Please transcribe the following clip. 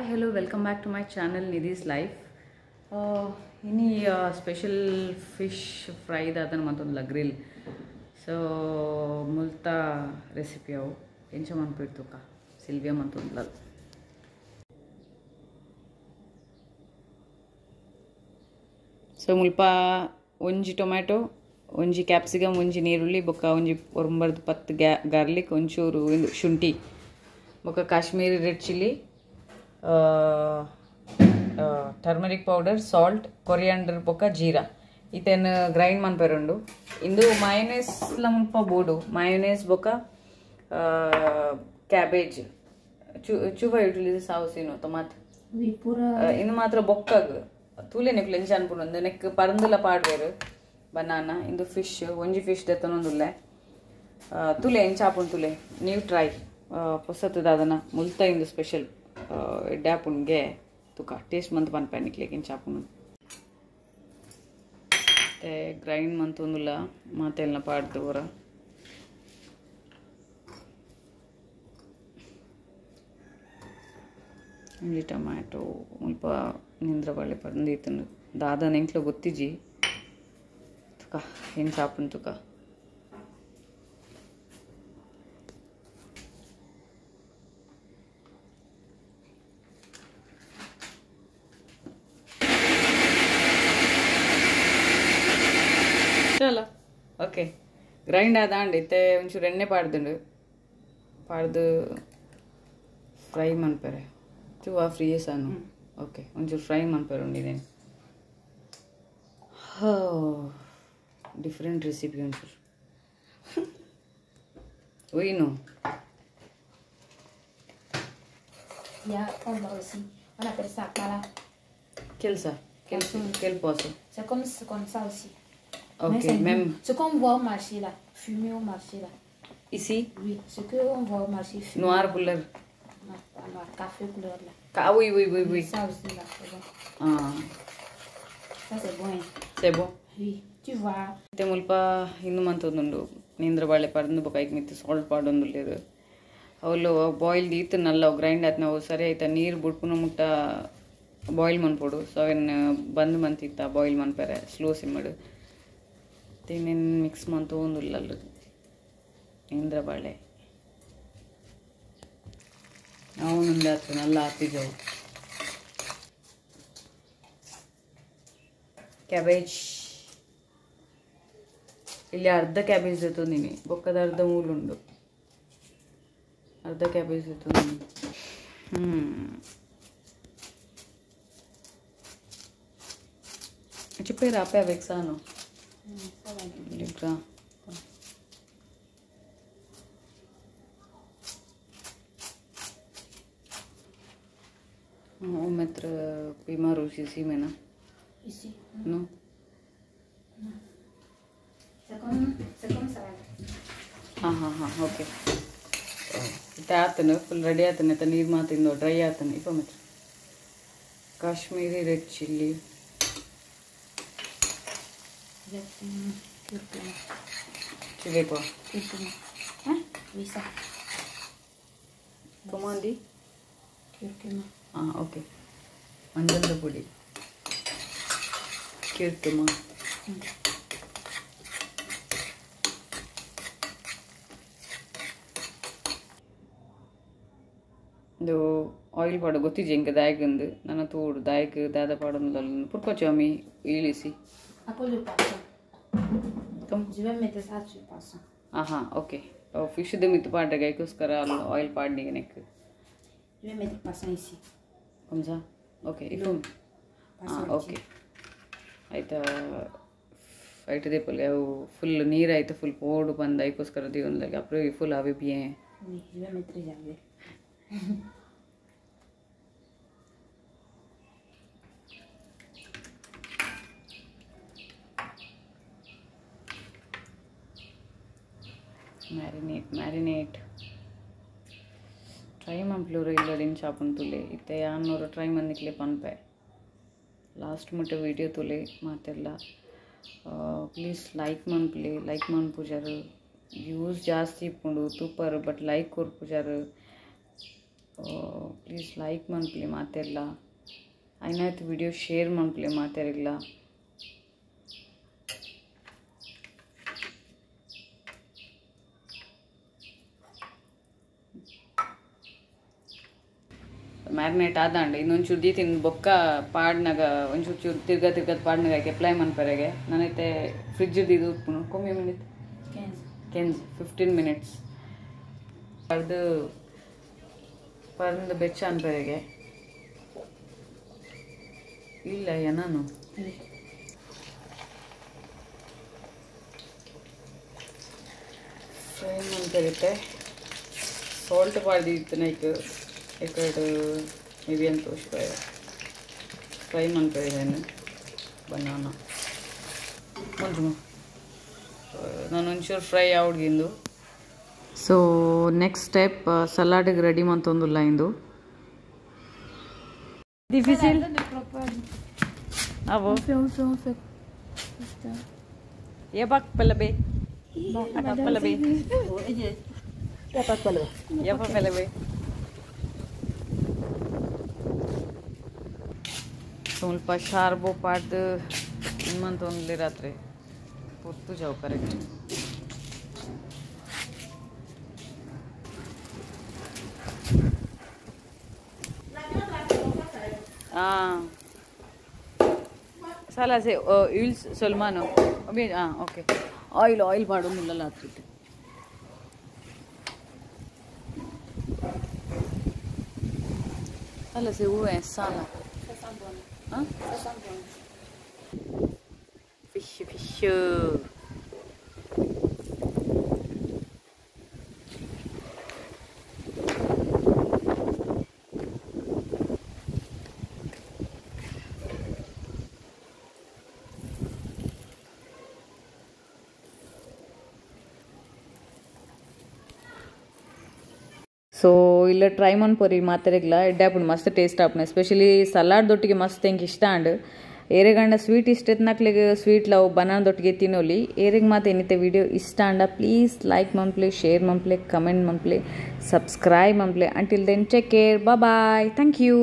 hello, welcome back to my channel Nidhi's Life. Ini special fish fry dadan matondla grill. So multa recipe avu encha manpirtu ka Sylvia matondla. So mulpa onji tomato, onji capsicum, onji neerulli, bokka onji orumbardu pattu garlic, onchuru shunti, bokka Kashmiri red chili, turmeric powder, salt, coriander ಬೊಕ್ಕ jeera ಇತೇನ್ grind ಮನ್ಪೆರುಂಡು. ಇಂದು ಮಯೋನೇಸ್ ಮುಲ್ಪ ಬೋಡು ಮಯೋನೇಸ್ ಬೊಕ್ಕ cabbage ಚೂವ utilise ಸಾವುಸಿನು ತೊಮಾತ್ ಇನ್ನು ಮಾತ್ರ ಬೊಕ್ಕಗ್ ತೂಲೆ neck ಲೆಂಚ ಅನ್ಪುಂಡು neck ಪರಂದುಲ ಪಾಡ್ವೇರು banana ಇಂದು fish ಒಂಜಿ fish ದೆತ್ತನೊಂದುಲ್ಲೆ ತುಲೆ ಎಂಚ ಆಪುಂಡು ತುಲೆ ನೀವು ಟ್ರೈ ಪೊಸತ್ತದ ಅದನ್ನ ಮುಲ್ತ ಇಂದು ಸ್ಪೆಷಲ್ ಎಡ್ಡಾಪುನ್ಗೆ ತುಕ ಟೇಸ್ಟ್ ಮಂತ್ ಪನ್ಪೆನಿಕ್ಲೆಗ್ ಎಂಚ ಆಪುಂಡು ಮತ್ತೆ ಗ್ರೈಂಡ್ ಮಂತೊಂದುಲ್ಲ ಮಾತೆಲ್ನ ಪಾಡ್ದು ಹೊರ ಒಂಜಿ ಟೊಮ್ಯಾಟೊ ಮುಲ್ಪ ನಿಂದ್ರ ಬಳ್ಳೆ ಪಂದೀತನು ದಾದ ನೆಂಕ್ಲ ಗೊತ್ತಿಜಿ ತುಕ ಎಂಚ ಆಪುಂಡು ತುಕ ಚಲೋ ಓಕೆ ಗ್ರೈಂಡ್ ಆದಾಂಡ್ ಇತ್ತೆ ಒಂಚೂರು ಎಣ್ಣೆ ಪಾಡ್ದುಂಡು ಪಾಡ್ದು ಫ್ರೈ ಮನ್ಪೆರೆ ಚೂವ ಫ್ರೀ ಸಾನು ಓಕೆ ಒಂಚೂರು ಫ್ರೈ ಮನ್ಪೆರೆ ಉಂಡಿದ್ದೇನೆ ಡಿಫ್ರೆಂಟ್ ರೆಸಿಪಿ ಒಂಚೂರು ಒಯ್ನು ಕೆಲಸ quel poisson? C'est comme ça aussi. Ok, même. Ce qu'on voit au marché là, fumé au marché là. Ici? Oui, ce qu'on voit au marché fumé. Noir couleur. Non, café couleur là. Oui, oui, oui, oui. Ça aussi là, c'est bon. Ah. Ça c'est bon. C'est bon? Oui, tu vois. ಮತ್ತೆ ಮುಲ್ಪ ಇನ್ನು ಮಂತೊಂದುಂಡು ನೇಂದ್ರ ಬಾಳೆ ಪರ್ದು ಬೊಕೈಕ್ ಮಿತ್ತು salt ಪಾಡೊಂದುಲ್ಲೆರ್ ಅವಳು boiled ಈತ್ ನಲ್ಲ grind ಆತ್ ನಾವು ಸರಿ ಆಯ್ತಾ ನೀರು ಬುಡ್ಪುನ ಮುಟ್ಟ ಬಾಯ್ಲ್ ಮನ್ಪೊಡು ಸೊ ಅವೇನು ಬಂದ್ ಮಂತಿತ್ತ ಬಾಯ್ಲ್ ಮನ್ಪೆರೆ ಸ್ಲೋ ಸಿಮ್ಮಡು ಇನ್ನೇನು ಮಿಕ್ಸ್ ಮಂತೊಂದುಲ್ಲ ನೇಂದ್ರ ಬಾಳೆ ಅವನುಂಡೆ ಆತು ನಲ್ಲ ಹಾಕಿದ್ದೆವು ಕ್ಯಾಬೇಜ್ ಇಲ್ಲಿ ಅರ್ಧ ಕ್ಯಾಬೇಜ್ ತಂದೀನಿ ಬೊಕ್ಕದ ಅರ್ಧ ಮೂಲುಂಡು ಅರ್ಧ cabbage ತಂದೀನಿ Ci puoi rape avec ça, non? Le gras. On va mettre piment rouge ici maintenant. Ici. Non? Non. C'est comme ça. हाँ, ok. इतना आतन फुल रेडी आतन इतना नीर मात इंदो ड्राई आतन इप्पो मत Kashmiri red chilli Chile quoi? Hein? Oui, ça. Comment on dit? Curcuma. Ah, ok. Manjal pudi. Curcuma. ಇದು oil ಪಾಡು ಗೊತ್ತಿದೆ ಇಂಕ ದಾಯಕಂದು ನನ್ನ ತೋಡು ದಾಯಕ ದಾದ ಪಾಡೊಂದು ಪುರ್ಕೊಚ್ಚಮ್ಮಿ ಇಳಿಸಿ À cause du poisson. Je vais mettre ça sur le poisson. हाँ ओके फिश मित पाड्रे गैकोस्कर आयल पाड़ी नेक Je vais mettre le poisson ici. comme ça ok इफुम हाँ ओके आयता फाइट दे पले अವು ಫುಲ್ ನೀರು ಆಯ್ತು ಫುಲ್ ಪೋಡು ಬಂದ ಐಕೋಸ್ಕರ ದಿವನದಾಗ après il faut laver bien. Oui, je vais mettre jamais. Marinate. Try manpluru illadin chapun tule itte annoro try mannikle panpe last mute video tule matella please like manpujaru views ಜಾಸ್ತಿ ಇಪ್ಪುಂಡು ತೂಪರ್ but like ಕೊರ್ಪುಜಾರು please like ಮನ್ಪ್ಲಿ ಮಾತಿರಲ್ಲ ಐನಾಯ್ತು video share ಮನ್ಪ್ಲಿ ಮಾತಾರಿಲ್ಲ marinate ಆದಂಡು ಇನ್ನೊಂಚೂರು ದೀತಿನ ಬೊಕ್ಕ ಪಾಡ್ನಾಗ ಒಂಚೂರು ಚೂರು ತಿರ್ಗದ ಪಾಡ್ನಾಗ ಹಾಕಿ ಅಪ್ಲೈ ಮನ್ಪರೆಗೆ ನಾನೈತೆ ಫ್ರಿಜ್ ಇದು ಉಟ್ಪುನು ಕೊಮ್ಮೆ ಮಿನಿಟ್ 15 ಮಿನಿಟ್ಸ್ ಅದು ಪರಂದು ಬೆಚ್ಚ ಅನ್ಪರೆಗೆ ಇಲ್ಲ ನಾನು ಫ್ರೈ ಮನ್ಪರುತ್ತೆ ಸಾಲ್ಟ್ ಪಾಡ್ದಿತ್ತು ನೈಕ್ ఇక్కడ మేబీ ಅಂತ ಫ್ರೈ ಮಾಡ್ತಿದ್ದೇನೆ ಬನಾನಾ ನಾನು ಒಂಚೂರು ಫ್ರೈ ಅವ್ಗಿಂದು ಸೊ ನೆಕ್ಸ್ಟ್ ಸ್ಟೆಪ್ ಸಲಾಡ್ಗೆ ರೆಡಿ ಮಾಡ್ತೊಂದಿಲ್ಲ ಇಂದು ಡಿಫಿಸಿಲ್ ಅವು ಏ ಬಾಕ್ ಪಲ್ಲಬೆ ಪಲ್ಲಬೆ ಪಲ್ಲಬೆ ಸ್ವಲ್ಪ ಶಾರ್ಬು ಪಾಡ್ದು ನಿಮ್ಮಂತ ಒಂದ್ಲಿ ರಾತ್ರಿ ಪೊತ್ತು ಜಾವು ಕರೆಕ್ಟ್ ಸಾಲ ಸೆ ಇಲ್ಸ್ ಸಲ್ಮಾನು ಓಕೆ ಆಯಿಲ್ ಮಾಡೋದಿಲ್ಲ ರಾತ್ರಿ ಅಲ್ಲ ಸೆ ಹೂವೆ ಸಾಲ fish ಸೊ ಇಲ್ಲ ಟ್ರೈ ಮಾಡ್ಪೋರಿ ಮಾತಾಡಿಗ್ಲ ಎಡ್ಡಾಪುಡು ಮಸ್ತ್ ಟೇಸ್ಟ್ ಆಪುಂಡು ಎಸ್ಪೆಷಲಿ ಸಲಾಡ್ದೊಟ್ಟಿಗೆ ಮಸ್ತ್ ಹೆಂಗೆ ಇಷ್ಟ ಅಂಡ್ ಏರೆಗಂಡ ಸ್ವೀಟ್ ಇಷ್ಟ ನಕ್ಲಿಗೆ ಸ್ವೀಟ್ ಲವ್ ಬನಾನದೊಟ್ಟಿಗೆ ತಿನ್ನೋಲಿ ಏರೆಗೆ ಮಾತು ಏನಿತ್ತೆ ವಿಡಿಯೋ ಇಷ್ಟ ಅಂಡ ಪ್ಲೀಸ್ ಲೈಕ್ ಮಂಪ್ಲೆ ಶೇರ್ ಮಂಪ್ಲೆ ಕಮೆಂಟ್ ಮಂಪ್ಲೆ ಸಬ್ಸ್ಕ್ರೈಬ್ ಮಂಪ್ಲೆ until then take care bye thank you